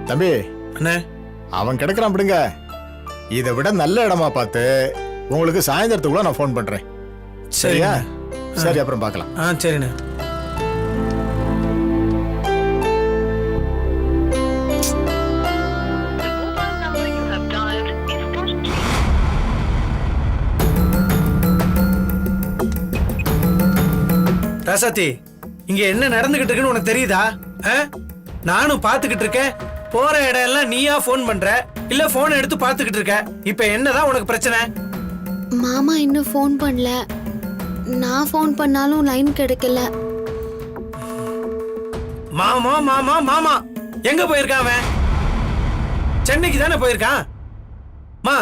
தம்பி அண்ணே அவன் கிடைக்கிறான் விடுங்க. இதை விட நல்ல இடமா பார்த்து உங்களுக்கு சாயந்தரத்துக்குள்ள நான் ஃபோன் பண்றேன். சரியா? சரி, அப்புறம் பார்க்கலாம். சரிண்ணே. ரசாத்தி, இங்க என்ன நடந்துகிட்டு இருக்குன்னு உனக்கு தெரியுதா? நானும் பாத்துக்கிட்டு இருக்கேன். போற இடம் எல்லாம் நீயா போன் பண்ற, இல்ல போன் எடுத்து பாத்துக்கிட்டு இருக்க. இப்ப என்னதான் உனக்கு பிரச்சனை? மாமா இன்னும் போன் பண்ணல. நான் போன் பண்ணாலும் லைன் கிடைக்கல. மாமா மாமா மாமா எங்க போயிருக்கான் அவன்? சென்னைக்கு தானே போயிருக்கான். மா,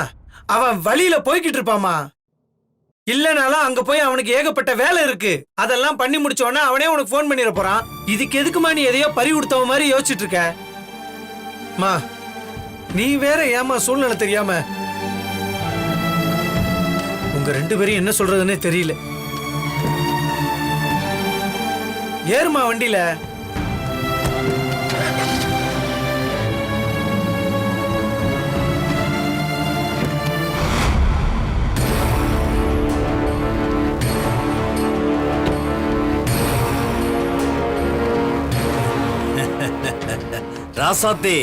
அவன் வழியில போய்கிட்டு இருப்பாமா. இல்லனாலும் அங்க போய் அவனுக்கு ஏகப்பட்ட வேலை இருக்கு. அதெல்லாம் பண்ணி முடிச்சோன்னா அவனே உனக்கு போன் பண்ணிட போறான். இதுக்கு எதுக்குமா நீ எதையோ பறி கொடுத்தவ மாதிரி யோசிச்சுட்டு இருக்க? மா, நீ வேற ஏமா சூழ்நிலை தெரியாம உங்க 2 பேரும் என்ன சொல்றதுன்னே தெரியல. ஏறுமா வண்டியில. ராசாத்தி,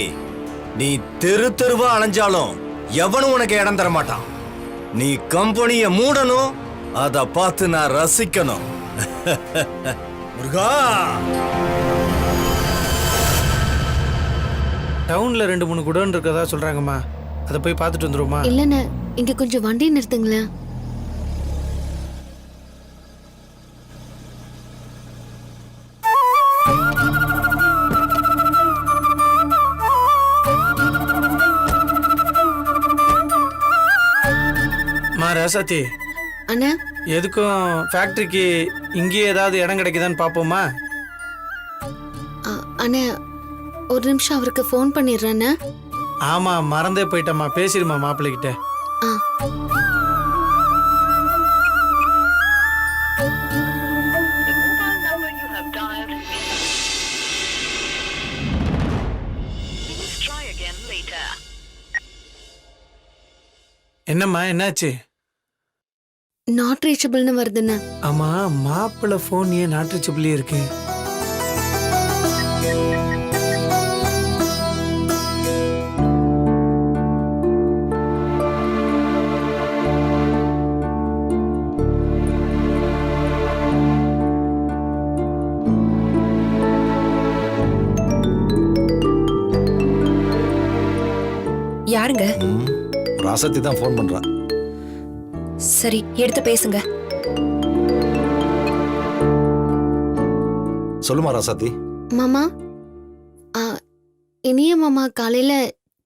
நீ தெரு தெருவா அலைஞ்சாலும் எவனும் உனக்கு இடம் தர மாட்டான். நீ கம்பெனிய மூடணும், அத பார்த்து நான் ரசிக்கணும். முருகா, டவுன்ல 2-3 குடோன் இருக்கதா சொல்றாங்கம்மா. அதை போய் பார்த்துட்டு வந்துருவோமா? இல்லண்ணே, இங்க கொஞ்சம் வண்டி நிறுத்துங்களேன். ராசாத்தி, அண்ணா, எதுக்கும் ஃபேக்டரிக்கு இங்கே ஏதாவது இடம் கிடைக்குதான்னு பாப்போமா? அண்ணா, ஒரு நிமிஷம் அவருக்கு ஃபோன் பண்ணிடுறேன். ஆமா, மறந்தே போயிட்டம்மா. பேசிடுமா மாப்பிள்ளைகிட்ட. என்னம்மா, என்னாச்சு? நாட் ரீச்சபிள்னு வருதுண்ணா. ஆமா, மாப்பிள்ள போன் ஏன் நாட் ரீச்சபிளே இருக்கு? யாருங்க? ராசத்தி தான் ஃபோன் பண்றா. சரி, எடுத்து பேசுங்க. சொல்லுமா ராசாத்தி. மாமா, இனிய மாமா காலையில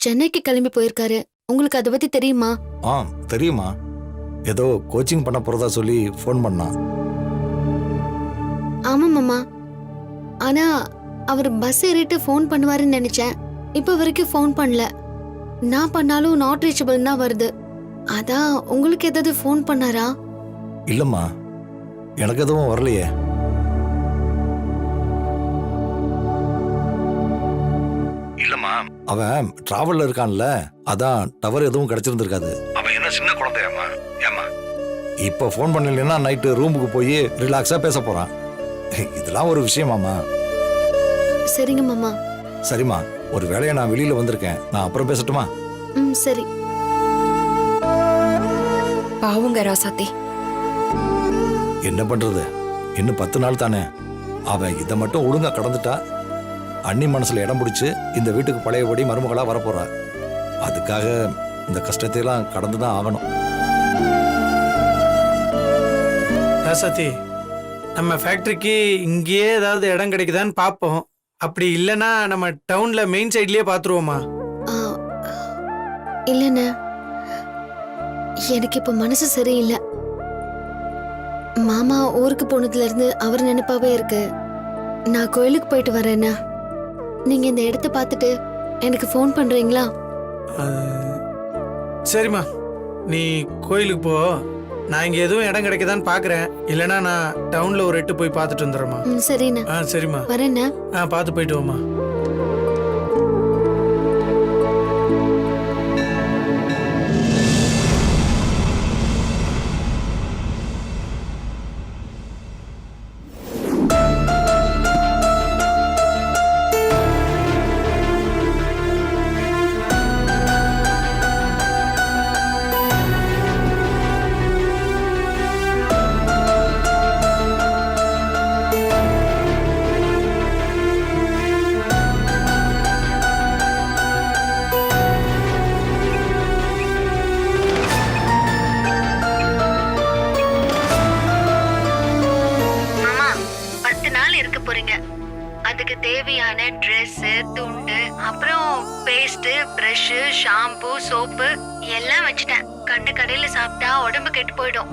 சென்னைக்கு கிளம்பி போயிருக்காரு. உங்களுக்கு அதை பத்தி தெரியுமா? தெரியுமா. ஏதோ கோச்சிங் பண்ண போறதா சொல்லி ஃபோன் பண்ணா. ஆமா மாமா, ஆனா அவர் பஸ் ஏறிட்டு ஃபோன் பண்ணுவாருன்னு நினைச்சேன். இப்ப வரைக்கும் ஃபோன் பண்ணல. நான் பண்ணாலும் நாட் ரீச்சபிள் தான் வருது. அதான் உங்களுக்கு ஏதாவது ஃபோன் பண்ணாரா? இல்லம்மா, எனக்கு எதுவும் வரலையே. இல்லம்மா, அவன் டிராவல்ல இருக்கான்ல, அதான் டவர் எதுவும் கிடைச்சிருந்திருக்காது. அவன் என்ன சின்ன குழந்தையாமா? ஏமா, இப்ப ஃபோன் பண்ணலைன்னா நைட்டு ரூமுக்கு போய் ரிலாக்ஸா பேச போறான். இதெல்லாம் ஒரு விஷயமாமா. சரிங்க மாமா. சரிம்மா, ஒரு வேலையை நான் வெளியில வந்திருக்கேன். நான் அப்புறம் பேசட்டுமா? சரி. பாவுங்க ராசாத்தி. என்ன பண்றது, இன்னும் 10 நாள் தானே. அவன் இதை மட்டும் ஒழுங்கா கடந்துட்டா அண்ணி மனசுல இடம் பிடிச்சு இந்த வீட்டுக்கு பழையபடி மருமகளா வரப்போறா. அதுக்காக இந்த கஷ்டத்தையெல்லாம் கடந்துதான் ஆகணும். ராசாத்தி, நம்ம ஃபேக்டரிக்கு இங்கேயே ஏதாவது இடம் கிடைக்குதான்னு பார்ப்போம். அப்படி இல்லைன்னா நம்ம டவுன்ல மெயின் சைட்லயே பாத்துருவோமா? இல்லண்ணா, எனக்கு இப்ப மனசு சரியில்லை. மாமா ஊருக்கு போனதுல இருந்து அவர் நினைப்பாவே இருக்கு. நான் கோயிலுக்கு போயிட்டு வரேன்னா, நீங்க இந்த இடத்த பார்த்துட்டு எனக்கு ஃபோன் பண்றீங்களா? சரிம்மா, நீ கோயிலுக்கு போ. நான் இங்க எதுவும் இடம் கிடைக்குதான்னு பாக்குறேன். இல்லைன்னா நான் டவுன்ல ஒரு எட்டு போய் பார்த்துட்டு வந்துடுறேம்மா. சரிண்ணா. சரிம்மா, வரேண்ணா. பார்த்து போயிட்டு வாமா. இருக்க போறீங்க. அதுக்கு தேவையான Dress, துண்டு, அப்புறம் பேஸ்ட், பிரஷ், ஷாம்பு, சோப்பு எல்லாம் வச்சுட்டேன். கண்ட கடையில சாப்பிட்டா உடம்பு கெட்டு போயிடும்.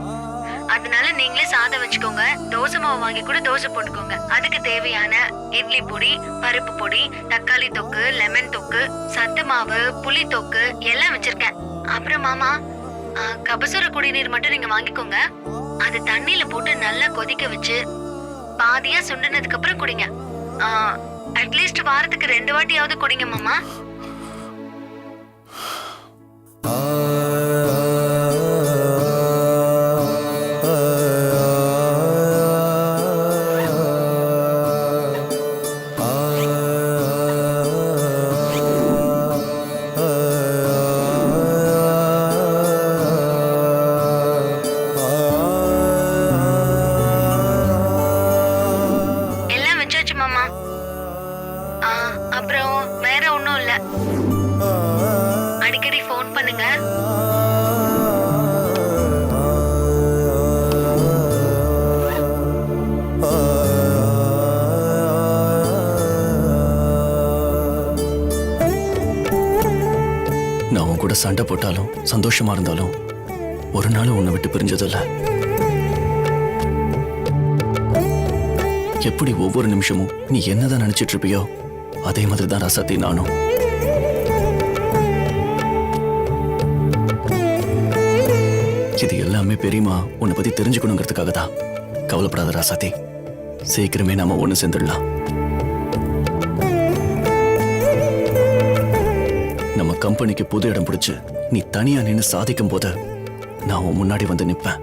அதனால நீங்களே சாதம் வச்சுக்கோங்க. தோசை மாவு வாங்கி கூட தோசை போட்டுக்கோங்க. அதுக்கு தேவையான இட்லி பொடி, பருப்பு பொடி, தக்காளி தொக்கு, லெமன் தொக்கு, சத்து மாவு, புளி தொக்கு எல்லாம் வச்சிருக்கேன். அப்புறம் மாமா, கபசுர குடிநீர் மட்டும் நீங்க வாங்கிக்கோங்க. அது தண்ணியில போட்டு நல்லா கொதிக்க வச்சு பாதியா சுண்டினதுக்கு அப்புறம் குடிங்க. அட்லீஸ்ட் வாரத்துக்கு 2 வாட்டியாவது குடிங்க மாமா. எல்லாம் வச்சாச்சு மாமா. அப்புறம் வேற ஒண்ணும் இல்ல. அடிக்கடி ஃபோன் பண்ணுங்க. நான் உன் கூட சண்டை போட்டாலும் சந்தோஷமா இருந்தாலும் ஒரு நாள் உன்னை விட்டு பிரிஞ்சதில்ல. எப்படி ஒவ்வொரு நிமிஷமும் நீ என்னதான் நினைச்சிட்டு இருப்பியோ அதே மாதிரி தான் ரசத்தி நானும். இது எல்லாமே பெரியமா உன்னை பத்தி தெரிஞ்சுக்கணுங்கிறதுக்காக தான். கவலைப்படாத ராசாத்தி, சீக்கிரமே நாம ஒண்ணு சேர்ந்துடலாம். நம்ம கம்பெனிக்கு புது இடம் பிடிச்சு நீ தனியா நின்னு சாதிக்கும் போது நான் உன் முன்னாடி வந்து நிப்பேன்.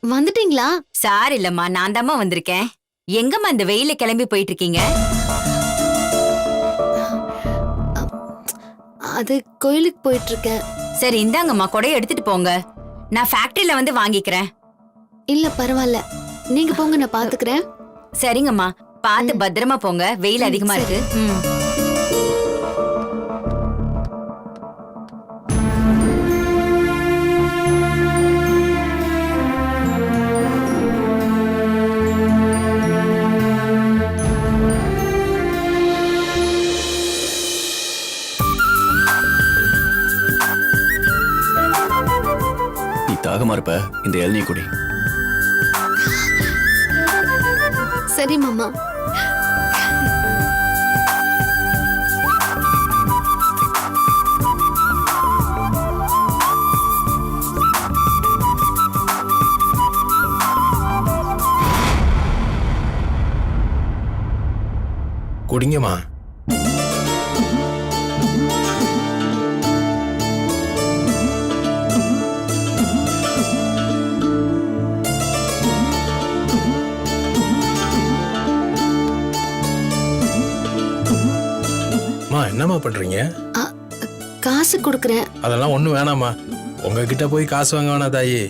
வந்துட்டீங்களா? சார் இல்லம்மா, நான் தாம்மா வந்திருக்கேன். எங்கம்மா இந்த வெயில கிளம்பி போயிட்டு இருக்கீங்க? அது கோயிலுக்கு போயிட்டு இருக்கேன். சரி இந்தாங்கம்மா, கொடைய எடுத்துட்டு போங்க. நான் ஃபேக்டரியில வந்து வாங்கிக்கிறேன். இல்ல பரவாயில்ல, நீங்க போங்க, நான் பாத்துக்கிறேன். சரிங்கம்மா, பார்த்து பத்திரமா போங்க. வெயில் அதிகமா இருக்கு. தாகமா இருப்ப, இந்த இளநீ குடி. சரி மாமா. குடிங்கம்மா. என்னம்மா பண்றீங்க? காசு கொடுக்கறேன். அதெல்லாம் ஒண்ணும் வேணாமா. உங்ககிட்ட போய் காசு வாங்க வேணாம் தாயி,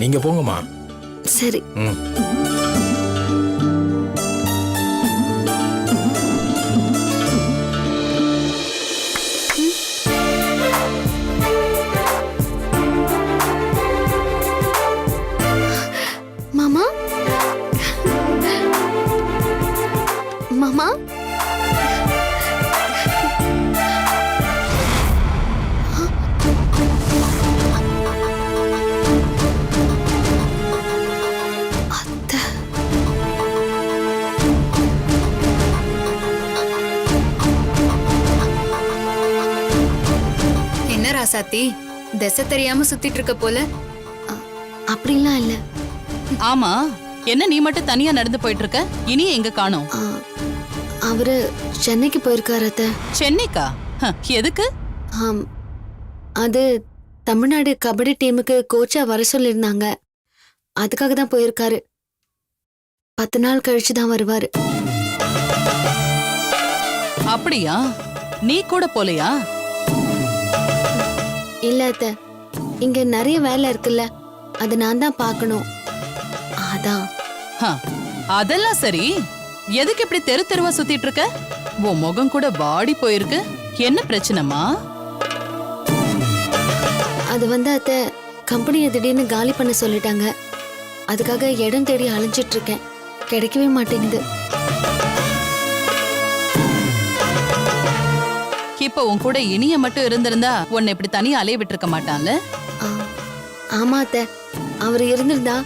நீங்க போங்கம்மா. சரி. மாமா, மாமா, ராசாத்தி? திசை தெரியாம சுத்திட்டு இருக்க போல. அப்படிலாம் இல்ல. ஆமா, என்ன நீ மட்டும் தனியா நடந்து போயிட்டு இருக்க? இனிய எங்க காணோம்? ஆ, அவரு சென்னைக்கு போயிருக்காரு அத்தை. சென்னைக்கா? எதுக்கு? ஆம், அது தமிழ்நாடு கபடி டீமுக்கு கோச்சா வர சொல்லியிருந்தாங்க. அதுக்காக தான் போயிருக்காரு. 10 நாள் கழிச்சு தான் வருவாரு. அப்படியா? நீ கூட போலையா? இல்ல அத்தை, இங்க நிறைய வேலை இருக்குல்ல, அது நான் தான் பார்க்கணும். அதான். ஹ, அதெல்லாம் சரி. எதுக்கு இப்படி தெரு தெருவா சுத்திட்டு இருக்க? உன் முகம் கூட வாடி போயிருக்கு. என்ன பிரச்சனைமா? அது வந்து அத்தை, கம்பெனியை திடீர்னு காலி பண்ண சொல்லிட்டாங்க. அதுக்காக இடம் தேடி அலைஞ்சிட்டு இருக்கேன். கிடைக்கவே மாட்டேங்குது. இப்ப உன் கூட இனிய மட்டும் இருந்திருந்தா உன்னை இப்படி தனியா அலைய விட்டுருக்க மாட்டான்ல? ஆ, ஆமா அத்தை, அவர் இருந்திருந்தா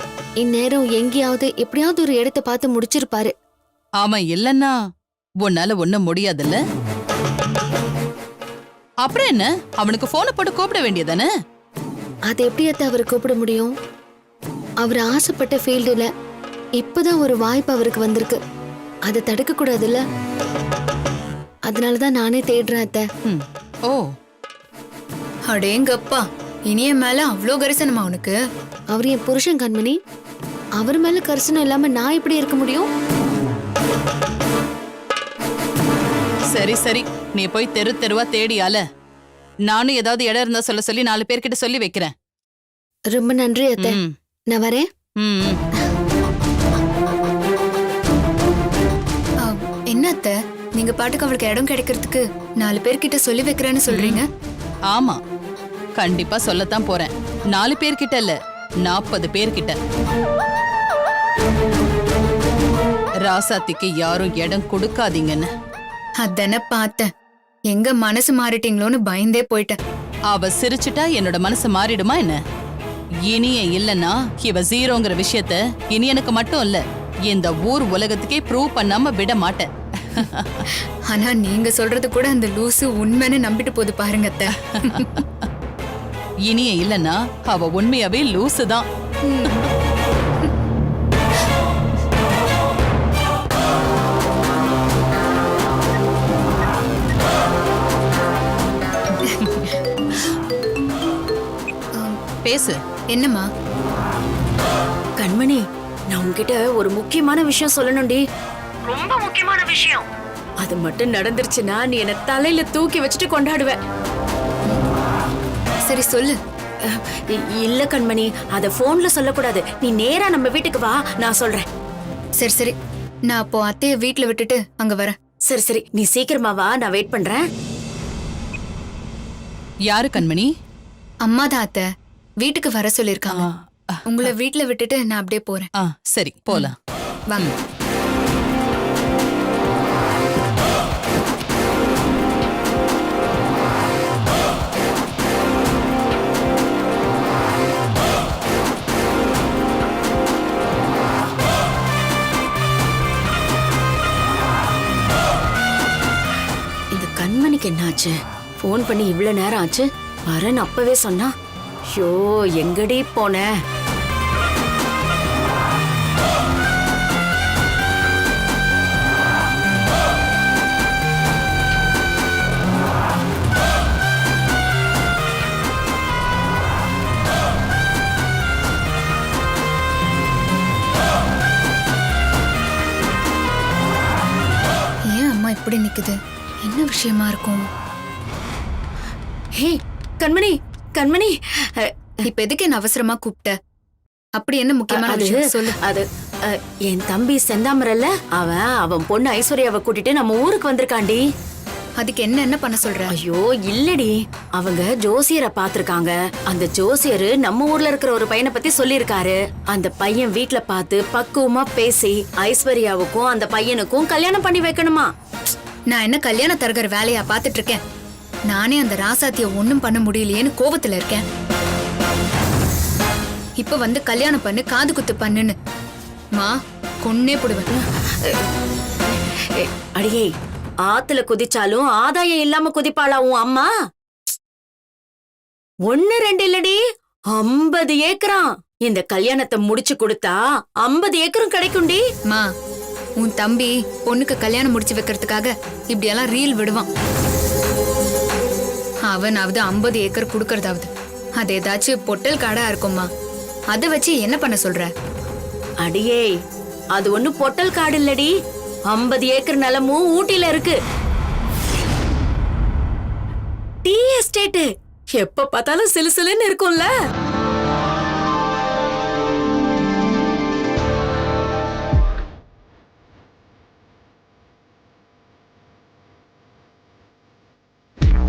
இந்நேரம் எங்கேயாவது எப்படியாவது ஒரு இடத்தை பார்த்து முடிச்சிருப்பாரு. அவன் இல்லன்னா உன்னால ஒண்ணும் முடியாதுல்ல? அப்புறம் என்ன, அவனுக்கு போனை போட்டு கூப்பிட வேண்டியதானே? அது எப்படி அத்தை அவரை கூப்பிட முடியும்? அவர் ஆசைப்பட்ட ஃபீல்டுல இப்பதான் ஒரு வாய்ப்பு அவருக்கு வந்திருக்கு. அதை தடுக்க கூடாதுல்ல. அதனாலதான் நானே தேடுறேன் அத்தை. ஓ, அடேங்கப்பா, இனிய மேல அவ்ளோ கரிசனமா உனக்கு? அவர் என் புருஷன் கண்மணி. அவர் மேல கரிசனம் இல்லாம நான் எப்படி இருக்க முடியும்? சரி சரி, நீ போய் தெரு தெருவா தேடியால. நானும் ஏதாவது இடம் இருந்தா சொல்ல சொல்லி 4 பேர்கிட்ட சொல்லி வைக்கிறேன். ரொம்ப நன்றி அத்தை. ம். நான் வரேன். ம். என்ன அத்தை, நீங்க பாட்டுக்கு அவளுக்கு இடம் கிடைக்கிறதுக்கு 4 பேர்கிட்ட சொல்லி வைக்கிறேன்னு சொல்றீங்க? ஆமா, கண்டிப்பா சொல்லத்தான் போறேன். 4 பேர்கிட்ட இல்ல, 40 பேர்கிட்ட. ராசாத்திக்கு யாரும் இடம் கொடுக்காதீங்கன்னு. அதானே பார்த்தேன். எங்க மனசு மாறிட்டீங்களோன்னு பயந்தே போயிட்டேன். அவ சிரிச்சுட்டா என்னோட மனசு மாறிடுமா என்ன? இனிய இல்லன்னா இவ ஜீரோங்கிற விஷயத்த இனியனுக்கு மட்டும் இல்ல, இந்த ஊர் உலகத்துக்கே ப்ரூவ் பண்ணாம விட மாட்டேன். ஆனா நீங்க சொல்றது கூட அந்த லூசு உண்மைன்னு நம்பிட்டு போது பாருங்க அத்தை. இனிய இல்லன்னா அவ உண்மையாவே லூசு தான். பேசு. என்னம்மா? கண்மணி, நான் உன்கிட்ட ஒரு முக்கியமான விஷயம் சொல்லணும்டி. ரொம்ப முக்கியமான விஷயம். அது மட்டும் நடந்துருச்சுன்னா நீ என்ன தலையில தூக்கி வச்சுட்டு கொண்டாடுவ. சரி சொல்லு. இல்ல கண்மணி, அத போன்ல சொல்லக்கூடாது. நீ நேரா நம்ம வீட்டுக்கு வா, நான் சொல்றேன். சரி சரி, நான் அப்போ அத்தைய வீட்டுல விட்டுட்டு அங்க வரேன். சரி சரி, நீ சீக்கிரமா வா, நான் வெயிட் பண்றேன். யாரு கண்மணி? அம்மாதான் அத்தை, வீட்டுக்கு வர சொல்லிருக்காங்க. ஆ, உங்களை வீட்டுல விட்டுட்டு நான் அப்படியே போறேன். ஆ, சரி போலாம். வாங்க. இந்த கண்மணிக்கு என்னாச்சு? போன் பண்ணி இவ்வளவு நேரம் ஆச்சு, வரேன்னு அப்பவே சொன்னா. ஷோ, எங்கடி போன? ஏன் அம்மா இப்படி நிக்குது? என்ன விஷயமா இருக்கும்? ஹே கண்மணி, கண்மணி, இப்ப எதுக்கு என்ன அவசரமா கூப்பிட்ட? அப்படி என்ன முக்கியமான விஷயம் சொல்லு. அது என் தம்பி செந்தாமரல்ல, அவன் பொண்ணு ஐஸ்வர்யாவை கூட்டிட்டு நம்ம ஊருக்கு வந்திருக்காண்டி. அதுக்கு என்ன பண்ண சொல்ற? ஐயோ இல்லடி, அவங்க ஜோசியரை பாத்திருக்காங்க. அந்த ஜோசியரு நம்ம ஊர்ல இருக்கிற ஒரு பையனை பத்தி சொல்லிருக்காரு. அந்த பையன் வீட்டுல பார்த்து பக்குவமா பேசி ஐஸ்வர்யாவுக்கும் அந்த பையனுக்கும் கல்யாணம் பண்ணி வைக்கணுமா. நான் என்ன கல்யாண தரகர் வேலையா பாத்துட்டு இருக்கேன்? நானே அந்த ராசாத்திய ஒண்ணும் பண்ண முடியலையேன்னு கோபத்துல இருக்கேன். இப்ப வந்து கல்யாணம் பண்ணு, காது குத்து பண்ணுன்னு மா கொன்னே போடுவேன். அடியே, ஆத்துல குதிச்சாலும் ஆதாயம் இல்லாம குதிப்பாளா உன் அம்மா? ஒன்னு ரெண்டு இல்லடி, 50 ஏக்கராம். இந்த கல்யாணத்தை முடிச்சு கொடுத்தா 50 ஏக்கரும் கிடைக்கும்டி. மா, உன் தம்பி பொண்ணுக்கு கல்யாணம் முடிச்சு வைக்கிறதுக்காக இப்படியெல்லாம் ரீல் விடுவான். அவனாவது 50 ஏக்கர் குடுக்கறதாவது, அது ஏதாச்சும் பொட்டல் காடா இருக்கும்மா. அதை வச்சு என்ன பண்ண சொல்ற? அடியே, அது ஒண்ணு பொட்டல் காடு இல்லடி, 50 ஏக்கர் நிலமும் ஊட்டில இருக்கு. டீ எஸ்டேட் எப்ப பார்த்தாலும் சிலுசிலுன்னு இருக்கும்ல.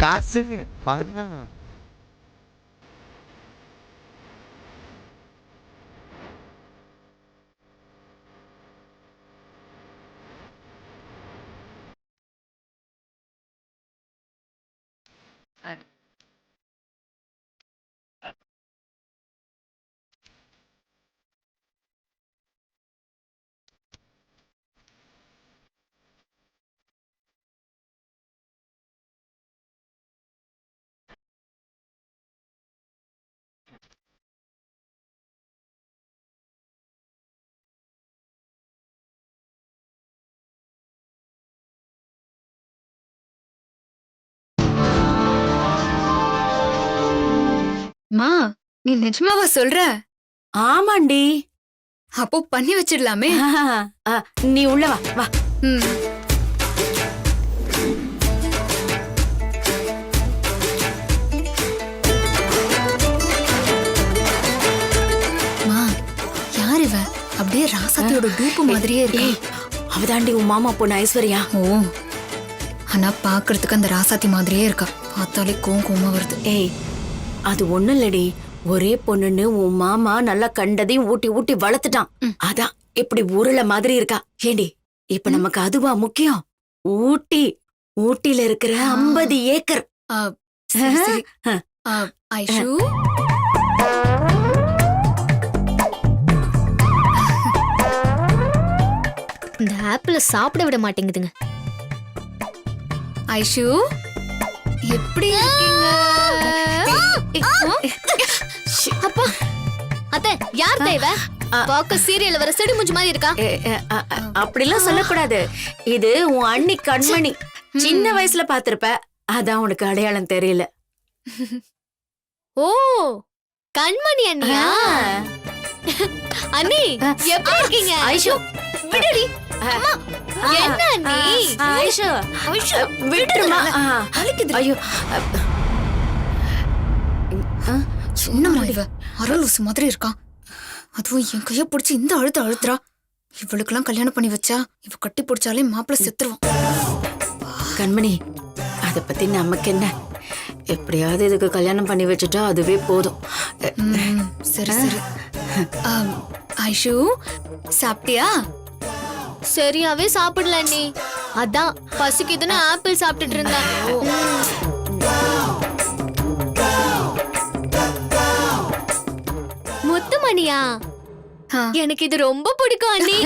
காசு பாருங்க. மா, நீ நிஜமாவா சொல்ற? ஆமாண்டி. அப்போ பண்ணி வச்சிடலாமே. நீ உள்ள வா வா. மா, யார் இவ? அப்படியே ராசாத்தியோட டூப்பு மாதிரியே இருக்கு. அவதாண்டி உன் மாமா பொண்ணு ஐஸ்வர்யா. ஓ, ஆனா பாக்குறதுக்கு அந்த ராசாத்தி மாதிரியே இருக்கா. பார்த்தாலே கோவமா வருது. ஏய், அது ஒண்ணும் இல்லடி, ஒரே பொண்ணுன்னு உன் மாமா நல்லா கண்டதையும் ஊட்டி ஊட்டி வளர்த்துட்டான். அதான் இப்படி உருளை மாதிரி இருக்கா. ஏண்டி, இப்ப நமக்கு அதுவா முக்கியம்? ஊட்டில இருக்கிற 50 ஏக்கர். சரி, சரி. ஐஷு, இந்த ஆப்பிள சாப்பிட விட மாட்டேங்குதுங்க. ஐஷு, எப்படி இருக்கீங்க? அப்பா, அத்தை, யார் தேவ? பாக்க சீரியல்ல வர செடி மூஞ்சி மாதிரி இருக்கா. அப்படிலாம் சொல்லக்கூடாது. இது உன் அண்ணி கண்மணி. சின்ன வயசுல பாத்திருப்ப, அதான் உனக்கு அடையாளம் தெரியல. ஓ, கண்மணி அண்ணியா? அண்ணி, எப்படி இருக்கீங்க? ஐஷு, விடுடி. என்ன அண்ணி? ஐஷு, விட்டுருமா. ஐயோ, என்னம்மா இவ? அரலூசு மாதிரி இருக்கா. அதுவும் என் கைய பிடிச்சி இந்த அழுத்துறா. இவளுக்கெல்லாம் கல்யாணம் பண்ணி வச்சா இவ கட்டி பிடிச்சாலே மாப்பிள்ள செத்துருவான். கண்மணி, அத பத்தி நமக்கு என்ன? எப்படியாவது இதுக்கு கல்யாணம் பண்ணி வச்சுட்டா அதுவே போதும். சரி சரி. ஐஷு, சாப்பிட்டியா? சரியாவே சாப்பிடல அண்ணி. அதான் பசிக்குதுன்னு ஆப்பிள் சாப்பிட்டுட்டு இருந்தேன். முத்துமணியா, எனக்கு இது ரொம்ப பிடிக்கும் அண்ணி.